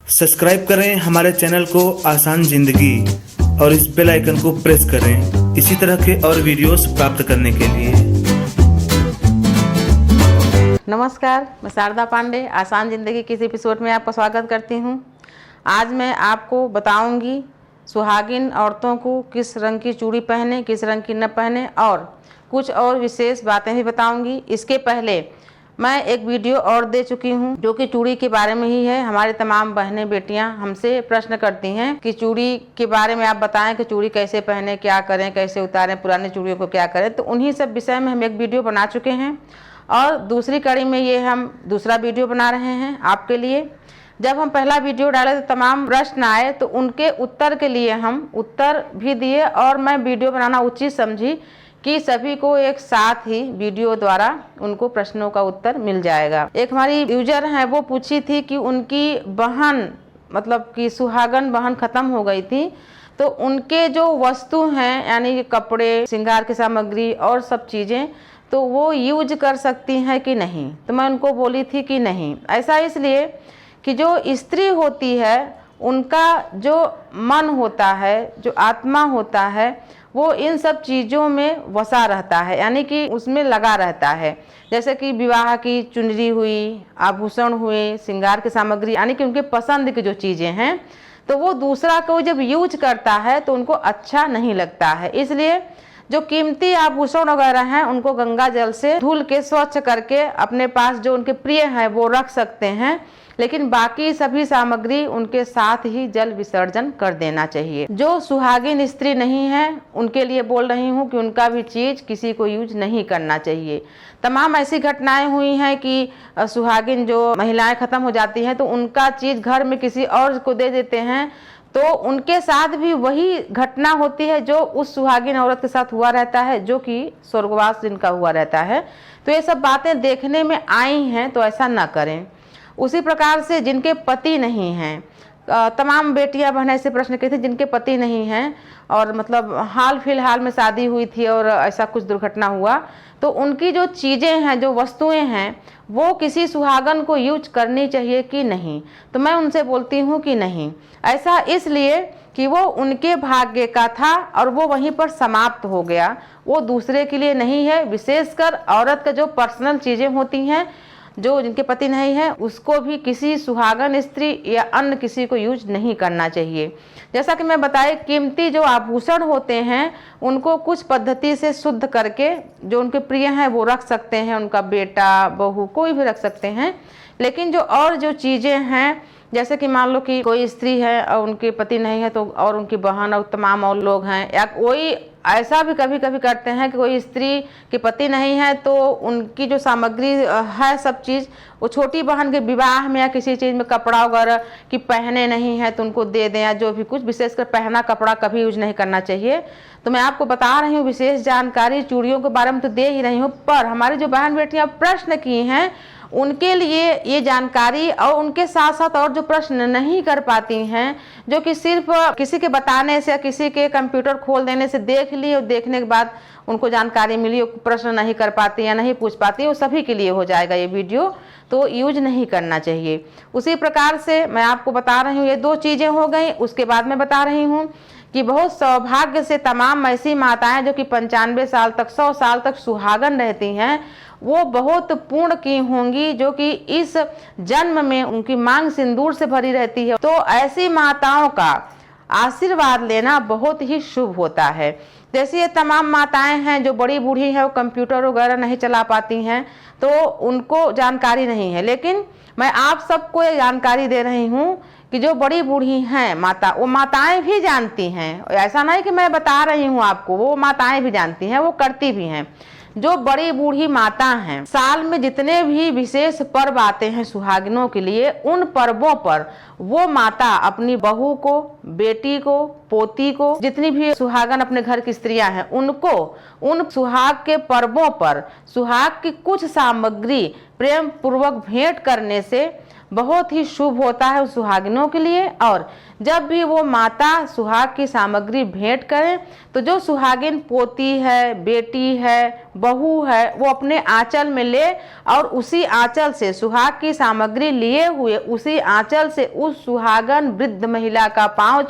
Subscribe करें हमारे channel को आसान जिंदगी और इस बेल आइकन को प्रेस करें इसी तरह के और वीडियोस प्राप्त करने के लिए। नमस्कार, मैं शारदा पांडे आसान ज़िंदगी के इस एपिसोड में आपका स्वागत करती हूं। आज मैं आपको बताऊंगी सुहागिन औरतों को किस रंग की चूड़ी पहने, किस रंग की न पहने और कुछ और विशेष बातें भी बताऊंगी। इसके पहले मैं एक वीडियो और दे चुकी हूं जो कि चूड़ी के बारे में ही है। हमारे तमाम बहनें बेटियां हमसे प्रश्न करती हैं कि चूड़ी के बारे में आप बताएं कि चूड़ी कैसे पहने, क्या करें, कैसे उतारें, पुराने चूड़ियों को क्या करें। तो उन्हीं सब विषय में हम एक वीडियो बना चुके हैं और दूसरी कड़ी में ये हम दूसरा वीडियो बना रहे हैं आपके लिए। जब हम पहला वीडियो डाले तो तमाम प्रश्न आए, तो उनके उत्तर के लिए हम उत्तर भी दिए और मैं वीडियो बनाना उचित समझी कि सभी को एक साथ ही वीडियो द्वारा उनको प्रश्नों का उत्तर मिल जाएगा। एक हमारी यूजर हैं, वो पूछी थी कि उनकी बहन मतलब कि सुहागन बहन ख़त्म हो गई थी, तो उनके जो वस्तु हैं यानी कि कपड़े, श्रृंगार की सामग्री और सब चीज़ें, तो वो यूज कर सकती हैं कि नहीं। तो मैं उनको बोली थी कि नहीं। ऐसा इसलिए कि जो स्त्री होती है उनका जो मन होता है, जो आत्मा होता है, वो इन सब चीज़ों में वसा रहता है, यानी कि उसमें लगा रहता है। जैसे कि विवाह की चुनरी हुई, आभूषण हुए, श्रृंगार की सामग्री, यानी कि उनके पसंद की जो चीज़ें हैं, तो वो दूसरा को जब यूज करता है तो उनको अच्छा नहीं लगता है। इसलिए जो कीमती आभूषण वगैरह हैं उनको गंगा जल से धुल के स्वच्छ करके अपने पास जो उनके प्रिय हैं वो रख सकते हैं, लेकिन बाकी सभी सामग्री उनके साथ ही जल विसर्जन कर देना चाहिए। जो सुहागिन स्त्री नहीं है उनके लिए बोल रही हूँ कि उनका भी चीज़ किसी को यूज नहीं करना चाहिए। तमाम ऐसी घटनाएं हुई हैं कि सुहागिन जो महिलाएं ख़त्म हो जाती हैं तो उनका चीज़ घर में किसी और को दे देते हैं, तो उनके साथ भी वही घटना होती है जो उस सुहागिन औरत के साथ हुआ रहता है, जो कि स्वर्गवास जिनका हुआ रहता है। तो ये सब बातें देखने में आई हैं, तो ऐसा ना करें। उसी प्रकार से जिनके पति नहीं हैं, तमाम बेटियां बहनें ऐसे प्रश्न की थी जिनके पति नहीं हैं और मतलब हाल फिलहाल में शादी हुई थी और ऐसा कुछ दुर्घटना हुआ, तो उनकी जो चीज़ें हैं, जो वस्तुएं हैं, वो किसी सुहागन को यूज करनी चाहिए कि नहीं। तो मैं उनसे बोलती हूँ कि नहीं। ऐसा इसलिए कि वो उनके भाग्य का था और वो वहीं पर समाप्त हो गया, वो दूसरे के लिए नहीं है। विशेषकर औरत का जो पर्सनल चीज़ें होती हैं, जो जिनके पति नहीं है, उसको भी किसी सुहागन स्त्री या अन्य किसी को यूज नहीं करना चाहिए। जैसा कि मैं बताए, कीमती जो आभूषण होते हैं उनको कुछ पद्धति से शुद्ध करके जो उनके प्रिय हैं वो रख सकते हैं, उनका बेटा, बहू, कोई भी रख सकते हैं। लेकिन जो और जो चीज़ें हैं, जैसे कि मान लो कि कोई स्त्री है और उनके पति नहीं है, तो और उनकी बहन और तमाम और लोग हैं, या कोई ऐसा भी कभी कभी करते हैं कि कोई स्त्री के पति नहीं है तो उनकी जो सामग्री है सब चीज़, वो छोटी बहन के विवाह में या किसी चीज़ में कपड़ा वगैरह की पहने नहीं है तो उनको दे दें, या जो भी कुछ, विशेषकर पहना कपड़ा कभी यूज नहीं करना चाहिए। तो मैं आपको बता रही हूँ विशेष जानकारी, चूड़ियों के बारे में तो दे ही रही हूँ, पर हमारी जो बहन बेटियाँ प्रश्न की हैं उनके लिए ये जानकारी, और उनके साथ साथ और जो प्रश्न नहीं कर पाती हैं, जो कि सिर्फ किसी के बताने से या किसी के कंप्यूटर खोल देने से देख ली और देखने के बाद उनको जानकारी मिली, प्रश्न नहीं कर पाती या नहीं पूछ पाती, वो सभी के लिए हो जाएगा ये वीडियो, तो यूज नहीं करना चाहिए। उसी प्रकार से मैं आपको बता रही हूँ, ये दो चीज़ें हो गई। उसके बाद मैं बता रही हूँ कि बहुत सौभाग्य से तमाम ऐसी माताएं जो कि 95 साल तक, 100 साल तक सुहागन रहती हैं, वो बहुत पूर्ण की होंगी, जो कि इस जन्म में उनकी मांग सिंदूर से भरी रहती है। तो ऐसी माताओं का आशीर्वाद लेना बहुत ही शुभ होता है। जैसे ये तमाम माताएं हैं जो बड़ी बूढ़ी हैं, वो कंप्यूटर वगैरह नहीं चला पाती हैं, तो उनको जानकारी नहीं है, लेकिन मैं आप सबको ये जानकारी दे रही हूँ कि जो बड़ी बूढ़ी हैं माता, वो माताएं भी जानती हैं। ऐसा नहीं कि मैं बता रही हूँ आपको, वो माताएं भी जानती हैं, वो करती भी हैं। जो बड़ी बूढ़ी माता हैं, साल में जितने भी विशेष पर्व आते हैं सुहागिनों के लिए, उन पर्वों पर वो माता अपनी बहू को, बेटी को, पोती को, जितनी भी सुहागन अपने घर की स्त्रियां हैं, उनको उन सुहाग के पर्वों पर सुहाग की कुछ सामग्री प्रेम पूर्वक भेंट करने से बहुत ही शुभ होता है उस सुहागिनों के लिए। और जब भी वो माता सुहाग की सामग्री भेंट करें तो जो सुहागिन पोती है, बेटी है, बहू है वो अपने आंचल में ले और उसी आंचल से सुहाग की सामग्री लिए हुए उसी आंचल से उस सुहागन वृद्ध महिला का पांव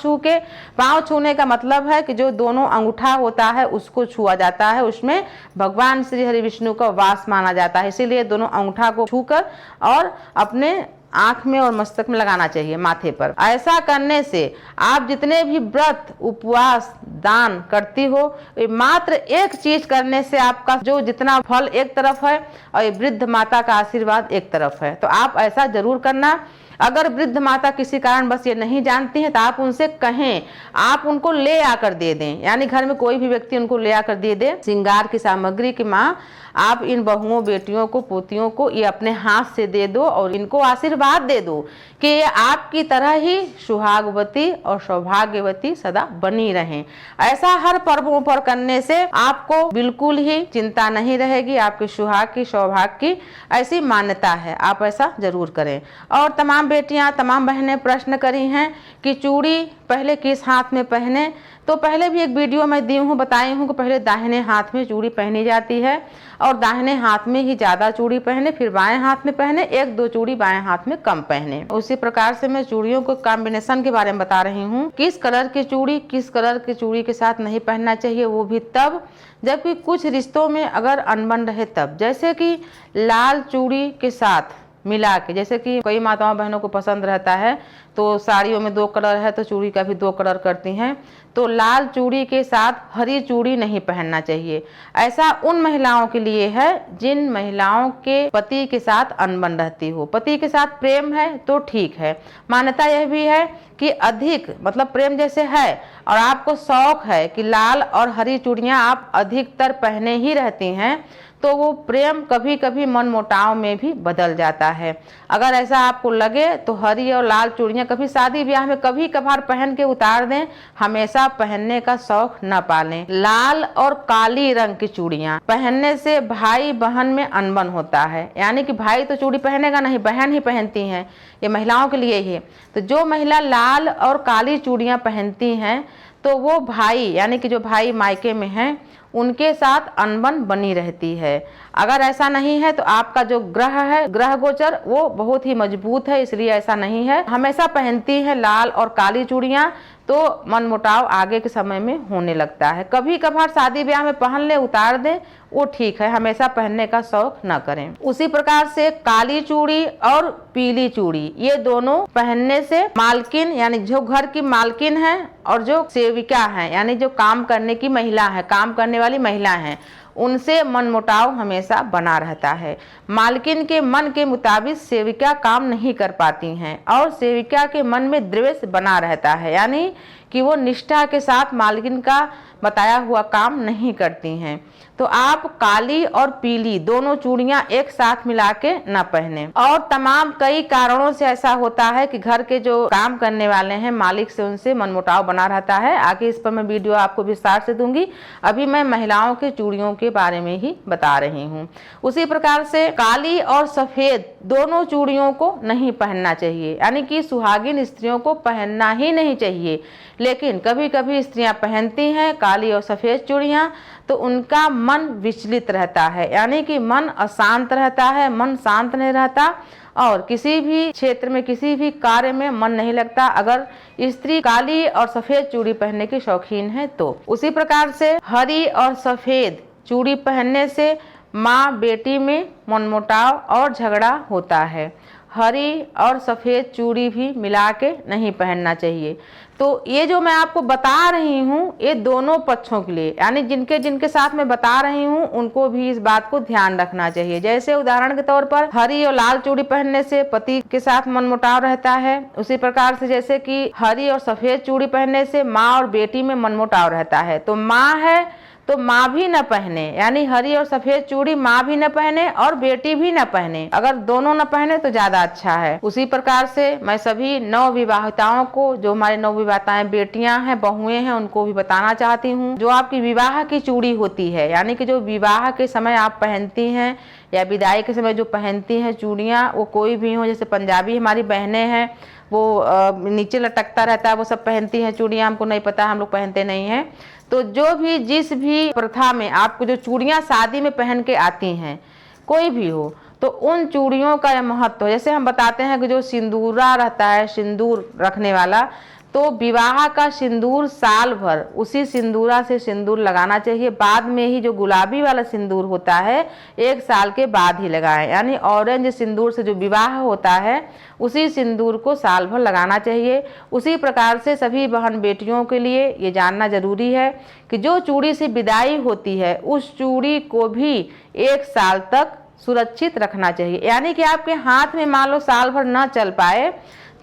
छूने का मतलब है कि जो दोनों अंगूठा होता है उसको छुआ जाता है, उसमें भगवान श्री हरि विष्णु का वास माना जाता है, इसीलिए दोनों अंगूठा को छूकर और अपने आंख में और मस्तक में लगाना चाहिए, माथे पर। ऐसा करने से आप जितने भी व्रत उपवास दान करती हो, मात्र एक चीज करने से आपका जो जितना फल एक तरफ है और वृद्ध माता का आशीर्वाद एक तरफ है। तो आप ऐसा जरूर करना। अगर वृद्ध माता किसी कारण बस ये नहीं जानती हैं तो आप उनसे कहें, आप उनको ले आकर दे दें, यानी घर में कोई भी व्यक्ति उनको ले आकर दे दे श्रृंगार की सामग्री की माँ आप इन बहुओं बेटियों को पोतियों को ये अपने हाथ से दे दो और इनको आशीर्वाद दे दो कि ये आपकी तरह ही सुहागवती और सौभाग्यवती सदा बनी रहें। ऐसा हर पर्वों पर करने से आपको बिल्कुल ही चिंता नहीं रहेगी, आपके सुहाग की सौभाग्य की ऐसी मान्यता है, आप ऐसा जरूर करें। और तमाम बेटियां तमाम बहनें प्रश्न करी हैं कि चूड़ी पहले किस हाथ में पहने, तो पहले भी एक वीडियो मैं दी हूँ, बताई हूँ कि पहले दाहिने हाथ में चूड़ी पहनी जाती है और दाहिने हाथ में ही ज़्यादा चूड़ी पहने, फिर बाएं हाथ में पहने, एक दो चूड़ी बाएं हाथ में कम पहने। उसी प्रकार से मैं चूड़ियों को कॉम्बिनेशन के बारे में बता रही हूँ, किस कलर की चूड़ी किस कलर की चूड़ी के साथ नहीं पहनना चाहिए, वो भी तब जबकि कुछ रिश्तों में अगर अनबन रहे तब। जैसे कि लाल चूड़ी के साथ मिला के, जैसे कि कई माताओं बहनों को पसंद रहता है तो साड़ियों में 2 कलर है तो चूड़ी का भी 2 कलर करती हैं, तो लाल चूड़ी के साथ हरी चूड़ी नहीं पहनना चाहिए। ऐसा उन महिलाओं के लिए है जिन महिलाओं के पति के साथ अनबन रहती हो। पति के साथ प्रेम है तो ठीक है, मान्यता यह भी है कि अधिक मतलब प्रेम जैसे है और आपको शौक है कि लाल और हरी चूड़ियाँ आप अधिकतर पहने ही रहती हैं, तो वो प्रेम कभी कभी मनमुटाव में भी बदल जाता है। अगर ऐसा आपको लगे तो हरी और लाल चूड़ियाँ कभी शादी ब्याह में कभी कभार पहन के उतार दें, हमेशा पहनने का शौक न पालें। लाल और काली रंग की चूड़ियाँ पहनने से भाई बहन में अनबन होता है, यानी कि भाई तो चूड़ी पहनेगा नहीं, बहन ही पहनती हैं, ये महिलाओं के लिए ही। तो जो महिला लाल और काली चूड़ियाँ पहनती हैं तो वो भाई यानी कि जो भाई मायके में हैं उनके साथ अनबन बनी रहती है। अगर ऐसा नहीं है तो आपका जो ग्रह है, ग्रह गोचर, वो बहुत ही मजबूत है, इसलिए ऐसा नहीं है। हमेशा पहनती है लाल और काली चूड़ियाँ तो मनमुटाव आगे के समय में होने लगता है। कभी कभार शादी ब्याह में पहन ले उतार दें वो ठीक है, हमेशा पहनने का शौक न करें। उसी प्रकार से काली चूड़ी और पीली चूड़ी ये दोनों पहनने से मालकिन यानी जो घर की मालकिन है और जो सेविका है यानी जो काम करने की महिला है, काम करने वाली महिला है, उनसे मनमुटाव हमेशा बना रहता है। मालकिन के मन के मुताबिक सेविका काम नहीं कर पाती हैं और सेविका के मन में द्वेष बना रहता है, यानी कि वो निष्ठा के साथ मालकिन का बताया हुआ काम नहीं करती हैं। तो आप काली और पीली दोनों चूड़ियां एक साथ मिला के न पहने। और तमाम कई कारणों से ऐसा होता है कि घर के जो काम करने वाले हैं मालिक से उनसे मनमुटाव बना रहता है। आगे इस पर मैं वीडियो आपको विस्तार से दूंगी, अभी मैं महिलाओं के चूड़ियों के बारे में ही बता रही हूँ। उसी प्रकार से काली और सफेद दोनों चूड़ियों को नहीं पहनना चाहिए, यानी कि सुहागिन स्त्रियों को पहनना ही नहीं चाहिए। लेकिन कभी कभी स्त्रियां पहनती हैं काली और सफेद चूड़ियां तो उनका मन विचलित रहता है, यानी कि मन अशांत रहता है, मन शांत नहीं रहता और किसी भी क्षेत्र में किसी भी कार्य में मन नहीं लगता अगर स्त्री काली और सफेद चूड़ी पहनने की शौकीन है तो। उसी प्रकार से हरी और सफेद चूड़ी पहनने से माँ बेटी में मनमुटाव और झगड़ा होता है। हरी और सफ़ेद चूड़ी भी मिला के नहीं पहनना चाहिए। तो ये जो मैं आपको बता रही हूँ ये दोनों पक्षों के लिए, यानी जिनके जिनके साथ मैं बता रही हूँ उनको भी इस बात को ध्यान रखना चाहिए। जैसे उदाहरण के तौर पर हरी और लाल चूड़ी पहनने से पति के साथ मनमुटाव रहता है, उसी प्रकार से जैसे कि हरी और सफ़ेद चूड़ी पहनने से माँ और बेटी में मनमुटाव रहता है। तो माँ है तो माँ भी न पहने, यानी हरी और सफेद चूड़ी माँ भी न पहने और बेटी भी न पहने, अगर दोनों न पहने तो ज्यादा अच्छा है। उसी प्रकार से मैं सभी नवविवाहिताओं को, जो हमारे नवविवाहिताएं बेटियां हैं बहुएं हैं, उनको भी बताना चाहती हूँ, जो आपकी विवाह की चूड़ी होती है, यानी कि जो विवाह के समय आप पहनती हैं या विदाई के समय जो पहनती हैं चूड़ियाँ, वो कोई भी हो, जैसे पंजाबी हमारी बहनें हैं वो नीचे लटकता रहता है, वो सब पहनती हैं चूड़ियाँ, हमको नहीं पता, हम लोग पहनते नहीं हैं। तो जो भी जिस भी प्रथा में आपको जो चूड़ियाँ शादी में पहन के आती हैं, कोई भी हो, तो उन चूड़ियों का यह महत्व, जैसे हम बताते हैं कि जो सिंदूरा रहता है, सिंदूर रखने वाला, तो विवाह का सिंदूर साल भर उसी सिंदूरा से सिंदूर लगाना चाहिए। बाद में ही जो गुलाबी वाला सिंदूर होता है 1 साल के बाद ही लगाएं, यानी ऑरेंज सिंदूर से जो विवाह होता है उसी सिंदूर को साल भर लगाना चाहिए। उसी प्रकार से सभी बहन बेटियों के लिए ये जानना जरूरी है कि जो चूड़ी से विदाई होती है उस चूड़ी को भी 1 साल तक सुरक्षित रखना चाहिए। यानी कि आपके हाथ में मान लो साल भर न चल पाए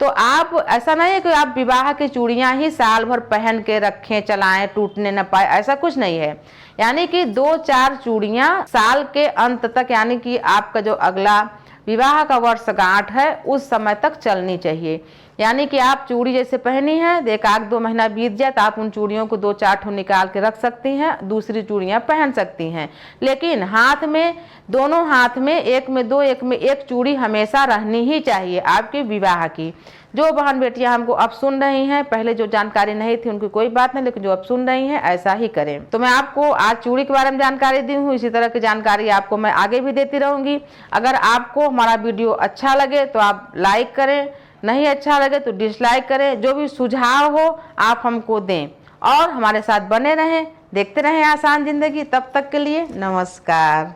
तो आप, ऐसा नहीं है कि आप विवाह की चूड़ियां ही साल भर पहन के रखें, चलाएं, टूटने न पाए, ऐसा कुछ नहीं है। यानी कि 2-4 चूड़ियां साल के अंत तक, यानी कि आपका जो अगला विवाह का वर्षगांठ है उस समय तक चलनी चाहिए। यानी कि आप चूड़ी जैसे पहनी है, 1-2 महीना बीत जाए तो आप उन चूड़ियों को 2-4 ठो निकाल के रख सकती हैं, दूसरी चूड़ियां पहन सकती हैं। लेकिन हाथ में, दोनों हाथ में, एक में 2, एक में 1 चूड़ी हमेशा रहनी ही चाहिए आपके विवाह की। जो बहन बेटियां हमको अब सुन रही हैं, पहले जो जानकारी नहीं थी उनकी कोई बात नहीं, लेकिन जो अब सुन रही हैं ऐसा ही करें। तो मैं आपको आज चूड़ी के बारे में जानकारी दी हूँ, इसी तरह की जानकारी आपको मैं आगे भी देती रहूंगी। अगर आपको हमारा वीडियो अच्छा लगे तो आप लाइक करें, नहीं अच्छा लगे तो डिसलाइक करें। जो भी सुझाव हो आप हमको दें और हमारे साथ बने रहें, देखते रहें आसान जिंदगी। तब तक के लिए नमस्कार।